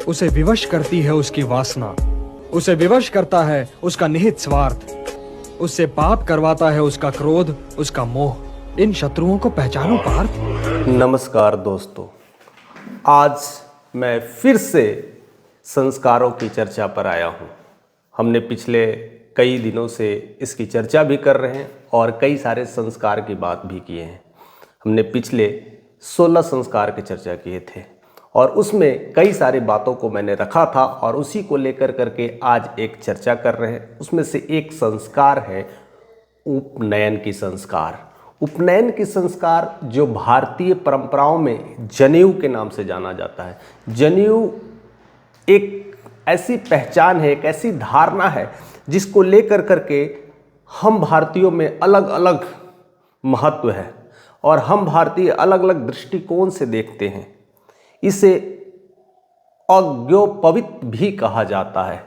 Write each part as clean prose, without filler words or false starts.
उसे विवश करती है उसकी वासना, उसे विवश करता है उसका निहित स्वार्थ, उससे पाप करवाता है उसका क्रोध, उसका मोह। इन शत्रुओं को पहचानो पार्थ। नमस्कार दोस्तों, आज मैं फिर से संस्कारों की चर्चा पर आया हूँ। हमने पिछले कई दिनों से इसकी चर्चा भी कर रहे हैं और कई सारे संस्कार की बात भी किए हैं। हमने पिछले 16 संस्कार की चर्चा किए थे और उसमें कई सारी बातों को मैंने रखा था और उसी को लेकर करके आज एक चर्चा कर रहे हैं। उसमें से एक संस्कार है उपनयन की संस्कार। उपनयन की संस्कार जो भारतीय परंपराओं में जनेऊ के नाम से जाना जाता है। जनेऊ एक ऐसी पहचान है, एक ऐसी धारणा है जिसको लेकर करके हम भारतीयों में अलग अलग महत्व है और हम भारतीय अलग अलग दृष्टिकोण से देखते हैं। इसे अज्ञोपवित भी कहा जाता है।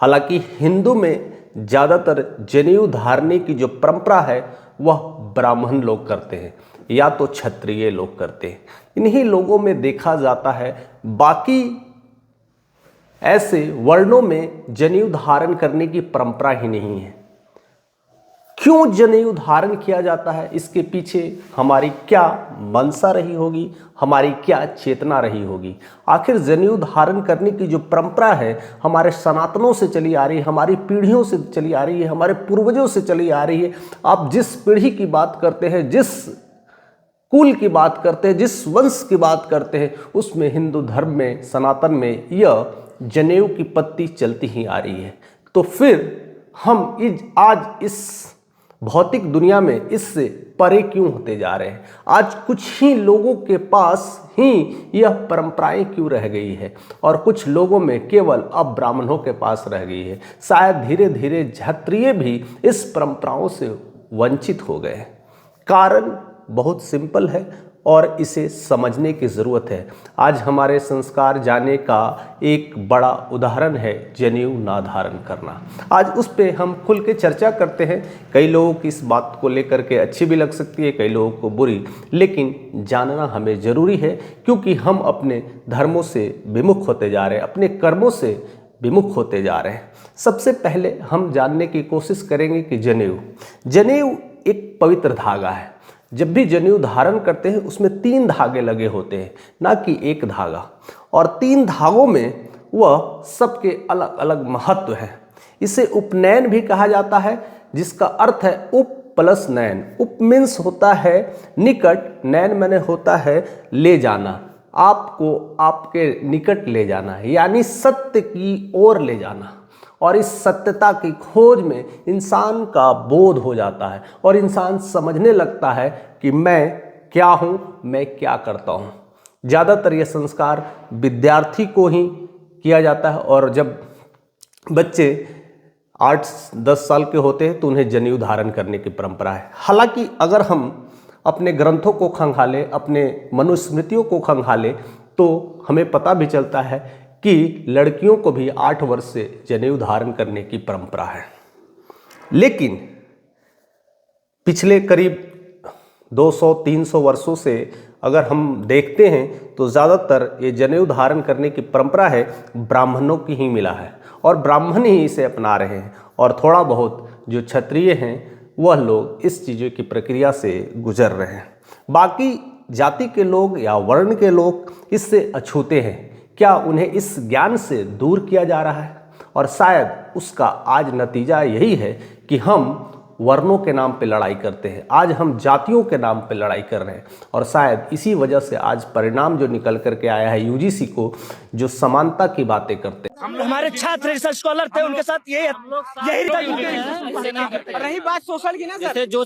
हालांकि हिंदू में ज़्यादातर जनेऊ धारने की जो परंपरा है वह ब्राह्मण लोग करते हैं या तो क्षत्रिय लोग करते हैं। इन्हीं लोगों में देखा जाता है। बाकी ऐसे वर्णों में जनेऊ धारण करने की परंपरा ही नहीं है। क्यों जनेऊ धारण किया जाता है, इसके पीछे हमारी क्या मंशा रही होगी, हमारी क्या चेतना रही होगी। आखिर जनेऊ धारण करने की जो परंपरा है हमारे सनातनों से चली आ रही है, हमारी पीढ़ियों से चली आ रही है, हमारे पूर्वजों से चली आ रही है। आप जिस पीढ़ी की बात करते हैं, जिस कुल की बात करते हैं, जिस वंश की बात करते हैं, उसमें हिंदू धर्म में, सनातन में यह जनेऊ की पत्ती चलती ही आ रही है। तो फिर हम आज इस भौतिक दुनिया में इससे परे क्यों होते जा रहे हैं? आज कुछ ही लोगों के पास ही यह परंपराएं क्यों रह गई है और कुछ लोगों में केवल अब ब्राह्मणों के पास रह गई है। शायद धीरे धीरे क्षत्रिय भी इस परंपराओं से वंचित हो गए। कारण बहुत सिंपल है और इसे समझने की ज़रूरत है। आज हमारे संस्कार जाने का एक बड़ा उदाहरण है जनेऊ ना धारण करना। आज उस पे हम खुल के चर्चा करते हैं। कई लोगों की इस बात को लेकर के अच्छी भी लग सकती है, कई लोगों को बुरी, लेकिन जानना हमें ज़रूरी है क्योंकि हम अपने धर्मों से विमुख होते जा रहे हैं, अपने कर्मों से विमुख होते जा रहे हैं। सबसे पहले हम जानने की कोशिश करेंगे कि जनेऊ एक पवित्र धागा है। जब भी जनेऊ धारण करते हैं उसमें 3 धागे लगे होते हैं, ना कि एक धागा। और 3 धागों में वह सबके अलग अलग महत्व है। इसे उपनयन भी कहा जाता है, जिसका अर्थ है उप प्लस नयन। उप मीन्स होता है निकट, नयन मैंने होता है ले जाना, आपको आपके निकट ले जाना, यानी सत्य की ओर ले जाना। और इस सत्यता की खोज में इंसान का बोध हो जाता है और इंसान समझने लगता है कि मैं क्या हूँ, मैं क्या करता हूँ। ज़्यादातर यह संस्कार विद्यार्थी को ही किया जाता है और जब बच्चे 8-10 साल के होते हैं तो उन्हें जनेऊ धारण करने की परंपरा है। हालांकि अगर हम अपने ग्रंथों को खंगालें, अपने मनुस्मृतियों को खंगालें, तो हमें पता भी चलता है कि लड़कियों को भी 8 वर्ष से जनेऊ धारण करने की परंपरा है। लेकिन पिछले करीब 200-300 वर्षों से अगर हम देखते हैं तो ज़्यादातर ये जनेऊ धारण करने की परंपरा है ब्राह्मणों की ही मिला है और ब्राह्मण ही इसे अपना रहे हैं। और थोड़ा बहुत जो क्षत्रिय हैं वह लोग इस चीज़ों की प्रक्रिया से गुजर रहे हैं। बाकी जाति के लोग या वर्ण के लोग इससे अछूते हैं। क्या उन्हें इस ज्ञान से दूर किया जा रहा है? और शायद उसका आज नतीजा यही है कि हम वर्णों के नाम पे लड़ाई करते हैं, आज हम जातियों के नाम पे लड़ाई कर रहे हैं। और शायद इसी वजह से आज परिणाम जो निकल करके आया है यूजीसी को, जो समानता की बातें करते हैं। हम हमारे छात्र रिसर्च स्कॉलर थे, उनके साथ यही रही बात सोशल की ना सर, जो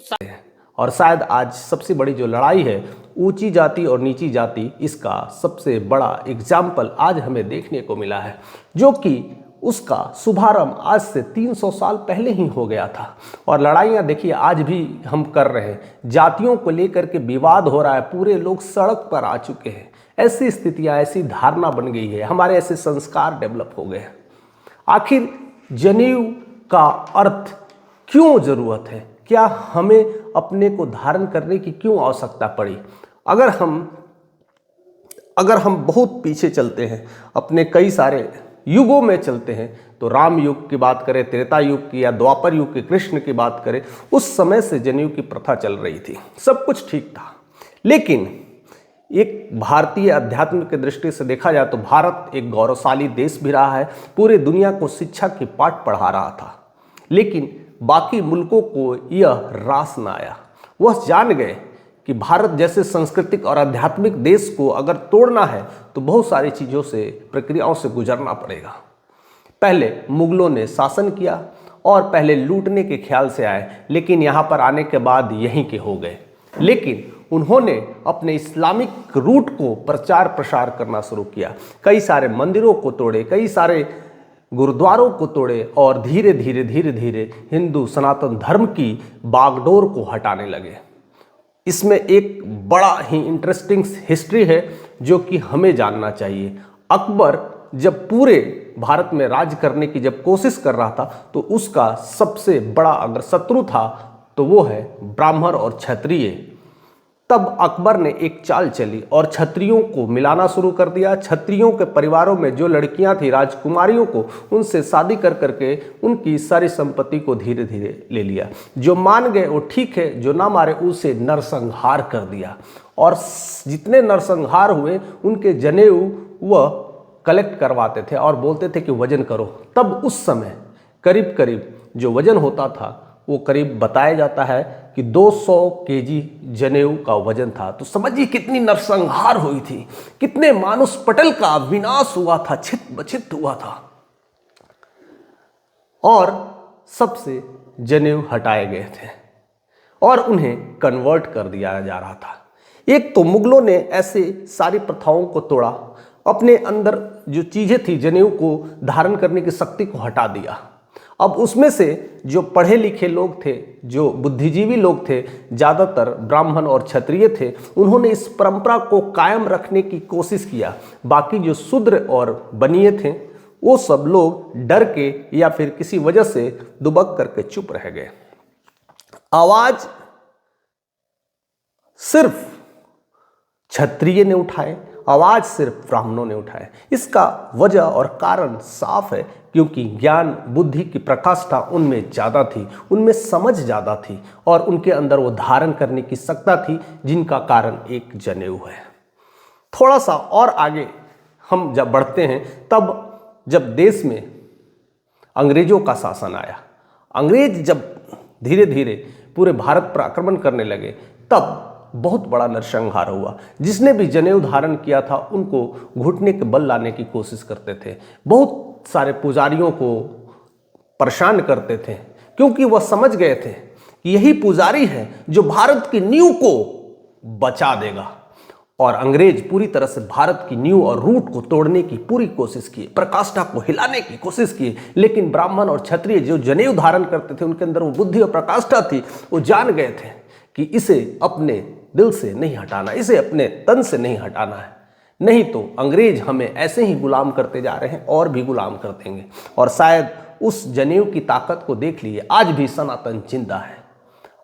और शायद आज सबसे बड़ी जो लड़ाई है ऊंची जाति और नीची जाति, इसका सबसे बड़ा एग्जाम्पल आज हमें देखने को मिला है, जो कि उसका शुभारंभ आज से 300 साल पहले ही हो गया था। और लड़ाइयाँ देखिए आज भी हम कर रहे हैं। जातियों को लेकर के विवाद हो रहा है, पूरे लोग सड़क पर आ चुके हैं। ऐसी स्थितियाँ, ऐसी धारणा बन गई है, हमारे ऐसे संस्कार डेवलप हो गए हैं। आखिर जनेऊ का अर्थ क्यों ज़रूरत है? क्या हमें अपने को धारण करने की क्यों आवश्यकता पड़ी? अगर हम अगर हम बहुत पीछे चलते हैं, अपने कई सारे युगों में चलते हैं, तो राम युग की बात करें, त्रेता युग की या द्वापर युग की, कृष्ण की बात करें, उस समय से जनेऊ की प्रथा चल रही थी, सब कुछ ठीक था। लेकिन एक भारतीय अध्यात्म की दृष्टि से देखा जाए तो भारत एक गौरवशाली देश भी रहा है, पूरे दुनिया को शिक्षा के पाठ पढ़ा रहा था। लेकिन बाकी मुल्कों को यह रास न आया। वह जान गए कि भारत जैसे सांस्कृतिक और आध्यात्मिक देश को अगर तोड़ना है तो बहुत सारी चीज़ों से, प्रक्रियाओं से गुजरना पड़ेगा। पहले मुगलों ने शासन किया और पहले लूटने के ख्याल से आए, लेकिन यहाँ पर आने के बाद यहीं के हो गए। लेकिन उन्होंने अपने इस्लामिक रूट को प्रचार प्रसार करना शुरू किया, कई सारे मंदिरों को तोड़े, कई सारे गुरुद्वारों को तोड़े और धीरे धीरे हिंदू सनातन धर्म की बागडोर को हटाने लगे। इसमें एक बड़ा ही इंटरेस्टिंग हिस्ट्री है जो कि हमें जानना चाहिए। अकबर जब पूरे भारत में राज करने की जब कोशिश कर रहा था तो उसका सबसे बड़ा अगर शत्रु था तो वो है ब्राह्मण और क्षत्रिय। तब अकबर ने एक चाल चली और क्षत्रियों को मिलाना शुरू कर दिया। क्षत्रियों के परिवारों में जो लड़कियां थी, राजकुमारियों को, उनसे शादी कर करके उनकी सारी संपत्ति को धीरे धीरे ले लिया। जो मान गए वो ठीक है, जो ना मारे उसे नरसंहार कर दिया। और जितने नरसंहार हुए उनके जनेऊ वह कलेक्ट करवाते थे और बोलते थे कि वजन करो। तब उस समय करीब करीब जो वजन होता था वो करीब बताया जाता है कि 200 केजी जनेऊ का वजन था। तो समझिए कितनी नरसंहार हुई थी, कितने मानुष पटल का विनाश हुआ था, छित बछित हुआ था। और सबसे जनेऊ हटाए गए थे और उन्हें कन्वर्ट कर दिया जा रहा था। एक तो मुगलों ने ऐसे सारी प्रथाओं को तोड़ा, अपने अंदर जो चीज़ें थी जनेऊ को धारण करने की शक्ति को हटा दिया। अब उसमें से जो पढ़े लिखे लोग थे, जो बुद्धिजीवी लोग थे, ज़्यादातर ब्राह्मण और क्षत्रिय थे, उन्होंने इस परंपरा को कायम रखने की कोशिश किया। बाकी जो शूद्र और बनिए थे वो सब लोग डर के या फिर किसी वजह से दुबक करके चुप रह गए। आवाज सिर्फ क्षत्रिय ने उठाए, आवाज सिर्फ ब्राह्मणों ने उठाए। इसका वजह और कारण साफ है, क्योंकि ज्ञान बुद्धि की प्रकाष्ठा उनमें ज़्यादा थी, उनमें समझ ज़्यादा थी और उनके अंदर वो धारण करने की सत्ता थी, जिनका कारण एक जनेऊ है। थोड़ा सा और आगे हम जब बढ़ते हैं, तब जब देश में अंग्रेजों का शासन आया, अंग्रेज जब धीरे धीरे पूरे भारत पर आक्रमण करने लगे, तब बहुत बड़ा नरसंहार हुआ। जिसने भी जनेऊ धारण किया था उनको घुटने के बल लाने की कोशिश करते थे, बहुत सारे पुजारियों को परेशान करते थे, क्योंकि वह समझ गए थे कि यही पुजारी है जो भारत की नींव को बचा देगा। और अंग्रेज पूरी तरह से भारत की नींव और रूट को तोड़ने की पूरी कोशिश की, प्रकाष्ठा को हिलाने की कोशिश की। लेकिन ब्राह्मण और क्षत्रिय जो जनेऊ धारण करते थे उनके अंदर वो बुद्धि और प्रकाष्ठा थी, वो जान गए थे कि इसे अपने दिल से नहीं हटाना, इसे अपने तन से नहीं हटाना है, नहीं तो अंग्रेज हमें ऐसे ही गुलाम करते जा रहे हैं और भी गुलाम कर देंगे। और शायद उस जनेऊ की ताकत को देख लिए आज भी सनातन जिंदा है,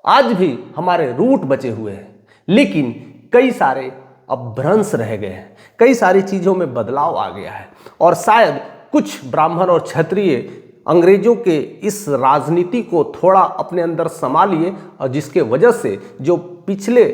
आज भी हमारे रूट बचे हुए हैं, लेकिन कई सारे अपभ्रंश रह गए हैं, कई सारी चीज़ों में बदलाव आ गया है। और शायद कुछ ब्राह्मण और क्षत्रिय अंग्रेजों के इस राजनीति को थोड़ा अपने अंदर समा लिए, और जिसके वजह से जो पिछले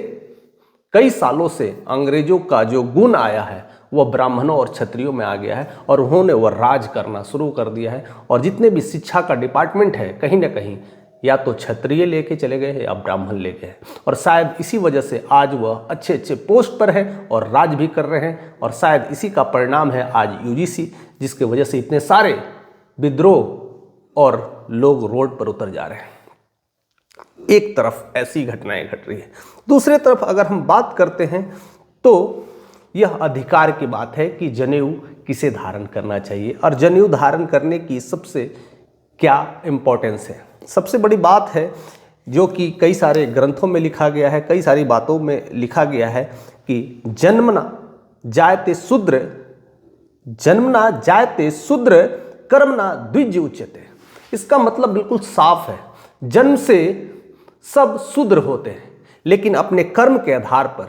कई सालों से अंग्रेजों का जो गुण आया है वह ब्राह्मणों और क्षत्रियों में आ गया है और उन्होंने वह राज करना शुरू कर दिया है। और जितने भी शिक्षा का डिपार्टमेंट है, कहीं ना कहीं या तो क्षत्रिय लेके चले गए हैं या ब्राह्मण ले गए हैं। और शायद इसी वजह से आज वह अच्छे अच्छे पोस्ट पर है और राज भी कर रहे हैं। और शायद इसी का परिणाम है आज यूजीसी, जिसके वजह से इतने सारे विद्रोह और लोग रोड पर उतर जा रहे हैं। एक तरफ ऐसी घटनाएं घट रही है, दूसरे तरफ अगर हम बात करते हैं तो यह अधिकार की बात है कि जनेऊ किसे धारण करना चाहिए और जनेऊ धारण करने की सबसे क्या इम्पोर्टेंस है। सबसे बड़ी बात है जो कि कई सारे ग्रंथों में लिखा गया है, कई सारी बातों में लिखा गया है कि जन्मना जायते शूद्र कर्मणा द्विज उच्यते। इसका मतलब बिल्कुल साफ है, जन्म से सब शूद्र होते हैं, लेकिन अपने कर्म के आधार पर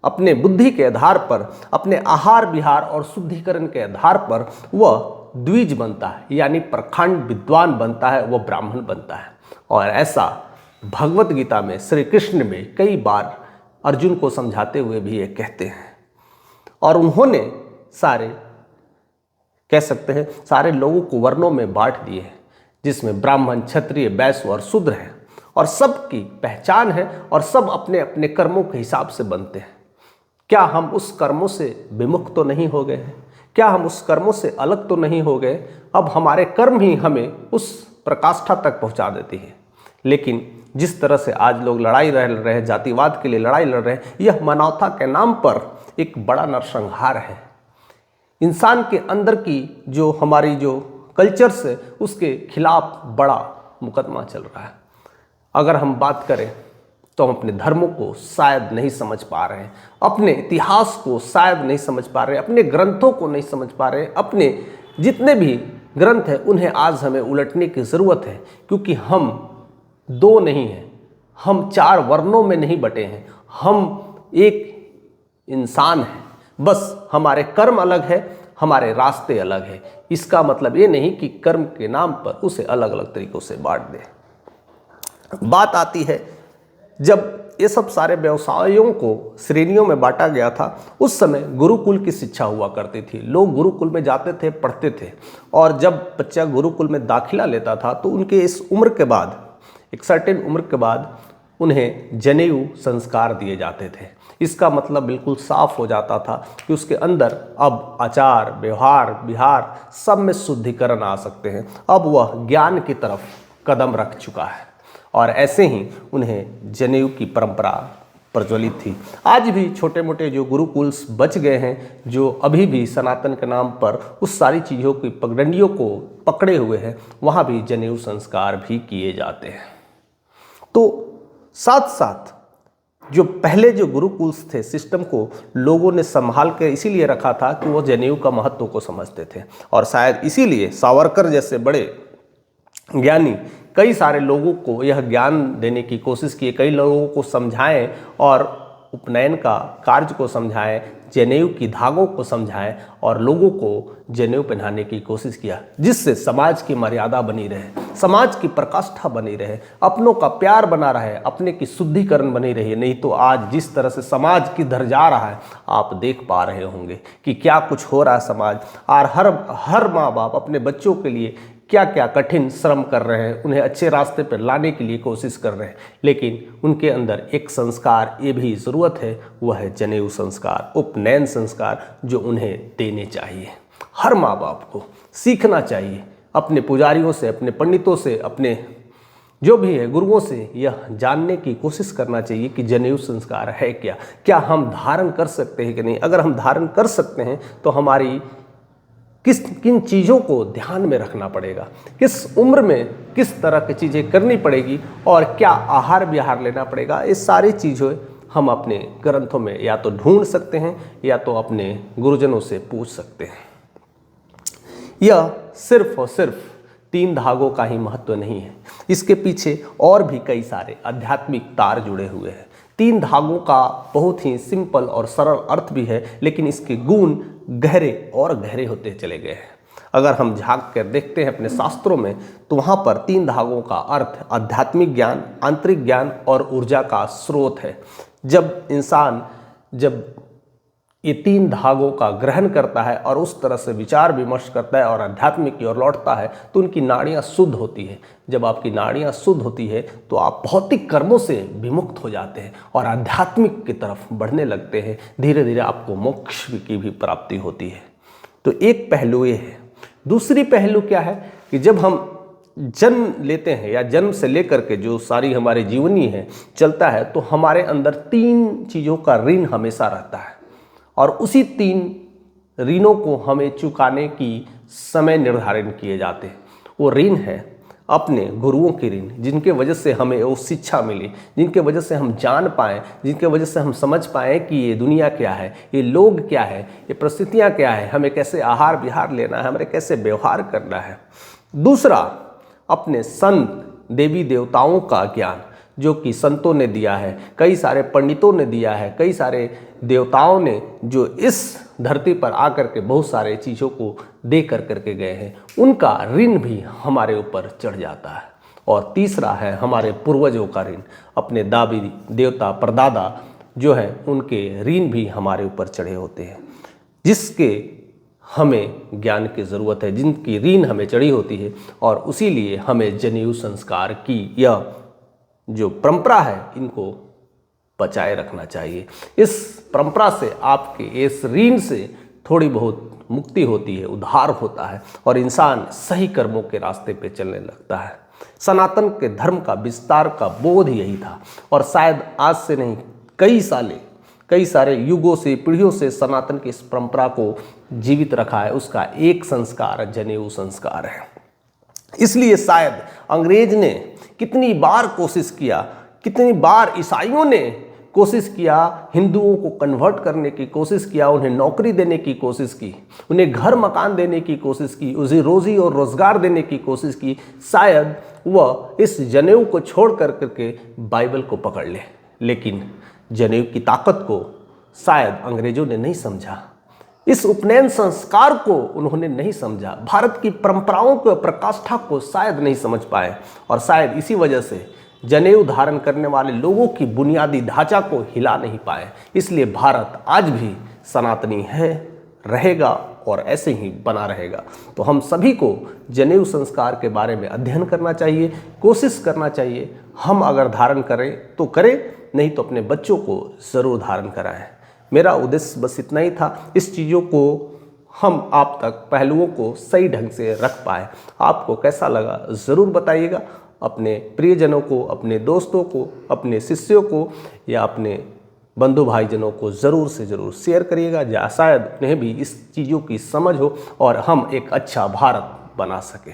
अपने बुद्धि के आधार पर, अपने आहार विहार और शुद्धिकरण के आधार पर वह द्विज बनता है, यानी प्रखंड विद्वान बनता है, वह ब्राह्मण बनता है। और ऐसा भगवत गीता में श्री कृष्ण में कई बार अर्जुन को समझाते हुए भी ये कहते हैं। और उन्होंने सारे, कह सकते हैं, सारे लोगों को वर्णों में बांट दिए हैं, जिसमें ब्राह्मण, क्षत्रिय, वैश्य और शूद्र हैं, और सबकी पहचान है और सब अपने अपने कर्मों के हिसाब से बनते हैं। क्या हम उस कर्मों से विमुख तो नहीं हो गए हैं? क्या हम उस कर्मों से अलग तो नहीं हो गए? अब हमारे कर्म ही हमें उस प्रकाष्ठा तक पहुंचा देती है। लेकिन जिस तरह से आज लोग लड़ाई लड़ रहे हैं, जातिवाद के लिए लड़ाई लड़ रहे हैं, यह मानवता के नाम पर एक बड़ा नरसंहार है। इंसान के अंदर की जो हमारी जो कल्चर्स है, उसके खिलाफ बड़ा मुकदमा चल रहा है। अगर हम बात करें तो हम अपने धर्मों को शायद नहीं समझ पा रहे हैं, अपने इतिहास को शायद नहीं समझ पा रहे हैं, अपने ग्रंथों को नहीं समझ पा रहे हैं। अपने जितने भी ग्रंथ हैं उन्हें आज हमें उलटने की ज़रूरत है, क्योंकि हम दो नहीं हैं, हम चार वर्णों में नहीं बटे हैं, हम एक इंसान हैं। बस हमारे कर्म अलग है, हमारे रास्ते अलग है। इसका मतलब ये नहीं कि कर्म के नाम पर उसे अलग अलग तरीक़ों से बांट दें। बात आती है जब ये सब सारे व्यवसायों को श्रेणियों में बांटा गया था, उस समय गुरुकुल की शिक्षा हुआ करती थी। लोग गुरुकुल में जाते थे, पढ़ते थे, और जब बच्चा गुरुकुल में दाखिला लेता था तो उनके इस उम्र के बाद, एक सर्टेन उम्र के बाद, उन्हें जनेऊ संस्कार दिए जाते थे। इसका मतलब बिल्कुल साफ हो जाता था कि उसके अंदर अब आचार, व्यवहार, विहार सब में शुद्धिकरण आ सकते हैं। अब वह ज्ञान की तरफ कदम रख चुका है, और ऐसे ही उन्हें जनेऊ की परंपरा प्रज्वलित थी। आज भी छोटे मोटे जो गुरुकुल्स बच गए हैं, जो अभी भी सनातन के नाम पर उस सारी चीज़ों की पगडंडियों को पकड़े हुए हैं, वहाँ भी जनेऊ संस्कार भी किए जाते हैं। तो साथ साथ जो पहले जो गुरुकुल्स थे, सिस्टम को लोगों ने संभाल के इसीलिए रखा था कि वो जनेऊ का महत्व को समझते थे, और शायद इसीलिए सावरकर जैसे बड़े ज्ञानी कई सारे लोगों को यह ज्ञान देने की कोशिश की, कई लोगों को समझाएं और उपनयन का कार्य को समझाएं, जनेऊ की धागों को समझाएं और लोगों को जनेऊ पहनाने की कोशिश किया, जिससे समाज की मर्यादा बनी रहे, समाज की प्रकाष्ठा बनी रहे, अपनों का प्यार बना रहे, अपने की शुद्धिकरण बनी रही। नहीं तो आज जिस तरह से समाज किधर जा रहा है आप देख पा रहे होंगे कि क्या कुछ हो रहा है समाज, और हर माँ बाप अपने बच्चों के लिए क्या क्या कठिन श्रम कर रहे हैं, उन्हें अच्छे रास्ते पर लाने के लिए कोशिश कर रहे हैं। लेकिन उनके अंदर एक संस्कार ये भी ज़रूरत है, वह है जनेऊ संस्कार, उपनयन संस्कार, जो उन्हें देने चाहिए। हर माँ बाप को सीखना चाहिए, अपने पुजारियों से, अपने पंडितों से, अपने जो भी है गुरुओं से यह जानने की कोशिश करना चाहिए कि जनेऊ संस्कार है क्या, क्या हम धारण कर सकते हैं कि नहीं। अगर हम धारण कर सकते हैं तो हमारी किन चीज़ों को ध्यान में रखना पड़ेगा, किस उम्र में किस तरह की चीज़ें करनी पड़ेगी, और क्या आहार विहार लेना पड़ेगा, ये सारी चीज़ें हम अपने ग्रंथों में या तो ढूंढ सकते हैं या तो अपने गुरुजनों से पूछ सकते हैं। यह सिर्फ और सिर्फ 3 धागों का ही महत्व नहीं है, इसके पीछे और भी कई सारे आध्यात्मिक तार जुड़े हुए हैं। 3 धागों का बहुत ही सिंपल और सरल अर्थ भी है, लेकिन इसके गुण गहरे और गहरे होते चले गए हैं। अगर हम झांक कर देखते हैं अपने शास्त्रों में, तो वहाँ पर 3 धागों का अर्थ आध्यात्मिक ज्ञान, आंतरिक ज्ञान और ऊर्जा का स्रोत है। जब इंसान ये 3 धागों का ग्रहण करता है और उस तरह से विचार विमर्श करता है और आध्यात्मिक की ओर लौटता है, तो उनकी नाड़ियाँ शुद्ध होती है। जब आपकी नाड़ियाँ शुद्ध होती है तो आप भौतिक कर्मों से विमुक्त हो जाते हैं और आध्यात्मिक की तरफ बढ़ने लगते हैं। धीरे धीरे आपको मोक्ष की भी प्राप्ति होती है। तो एक पहलू ये है। दूसरी पहलू क्या है कि जब हम जन्म लेते हैं या जन्म से लेकर के जो सारी हमारी जीवनी है चलता है, तो हमारे अंदर 3 चीज़ों का ऋण हमेशा रहता है, और उसी 3 ऋणों को हमें चुकाने की समय निर्धारण किए जाते हैं। वो ऋण है अपने गुरुओं की ऋण, जिनके वजह से हमें वो शिक्षा मिली, जिनके वजह से हम जान पाएँ, जिनके वजह से हम समझ पाएँ कि ये दुनिया क्या है, ये लोग क्या है, ये परिस्थितियाँ क्या है, हमें कैसे आहार विहार लेना है, हमें कैसे व्यवहार करना है। दूसरा, अपने संत देवी देवताओं का ज्ञान, जो कि संतों ने दिया है, कई सारे पंडितों ने दिया है, कई सारे देवताओं ने जो इस धरती पर आकर के बहुत सारे चीज़ों को दे करके गए हैं, उनका ऋण भी हमारे ऊपर चढ़ जाता है। और तीसरा है हमारे पूर्वजों का ऋण, अपने दादी देवता परदादा जो है उनके ऋण भी हमारे ऊपर चढ़े होते हैं, जिसके हमें ज्ञान की ज़रूरत है, जिनकी ऋण हमें चढ़ी होती है। और उसी लिए हमें जनेऊ संस्कार की यह जो परंपरा है इनको बचाए रखना चाहिए। इस परंपरा से आपके इस ऋण से थोड़ी बहुत मुक्ति होती है, उद्धार होता है और इंसान सही कर्मों के रास्ते पे चलने लगता है। सनातन के धर्म का विस्तार का बोध यही था और शायद आज से नहीं, कई सारे युगों से, पीढ़ियों से सनातन की इस परंपरा को जीवित रखा है। उसका एक संस्कार जनेऊ संस्कार है। इसलिए शायद अंग्रेज ने कितनी बार कोशिश किया, कितनी बार ईसाइयों ने कोशिश किया, हिंदुओं को कन्वर्ट करने की कोशिश किया, उन्हें नौकरी देने की कोशिश की, उन्हें घर मकान देने की कोशिश की, उसे रोजी और रोजगार देने की कोशिश की। शायद वह इस जनेऊ को छोड़ करके बाइबल को पकड़ ले, लेकिन जनेऊ की ताकत को शायद अंग्रेजों ने नहीं समझा, इस उपनयन संस्कार को उन्होंने नहीं समझा, भारत की परंपराओं को, प्रकाष्ठा को शायद नहीं समझ पाए और शायद इसी वजह से जनेऊ धारण करने वाले लोगों की बुनियादी ढांचा को हिला नहीं पाए। इसलिए भारत आज भी सनातनी है, रहेगा और ऐसे ही बना रहेगा। तो हम सभी को जनेऊ संस्कार के बारे में अध्ययन करना चाहिए, कोशिश करना चाहिए। हम अगर धारण करें तो करें, नहीं तो अपने बच्चों को ज़रूर धारण कराएं। मेरा उद्देश्य बस इतना ही था, इस चीज़ों को हम आप तक पहलुओं को सही ढंग से रख पाए। आपको कैसा लगा ज़रूर बताइएगा। अपने प्रियजनों को, अपने दोस्तों को, अपने शिष्यों को या अपने बंधु भाईजनों को ज़रूर से ज़रूर शेयर करिएगा, जहाँ शायद उन्हें भी इस चीज़ों की समझ हो और हम एक अच्छा भारत बना सकें।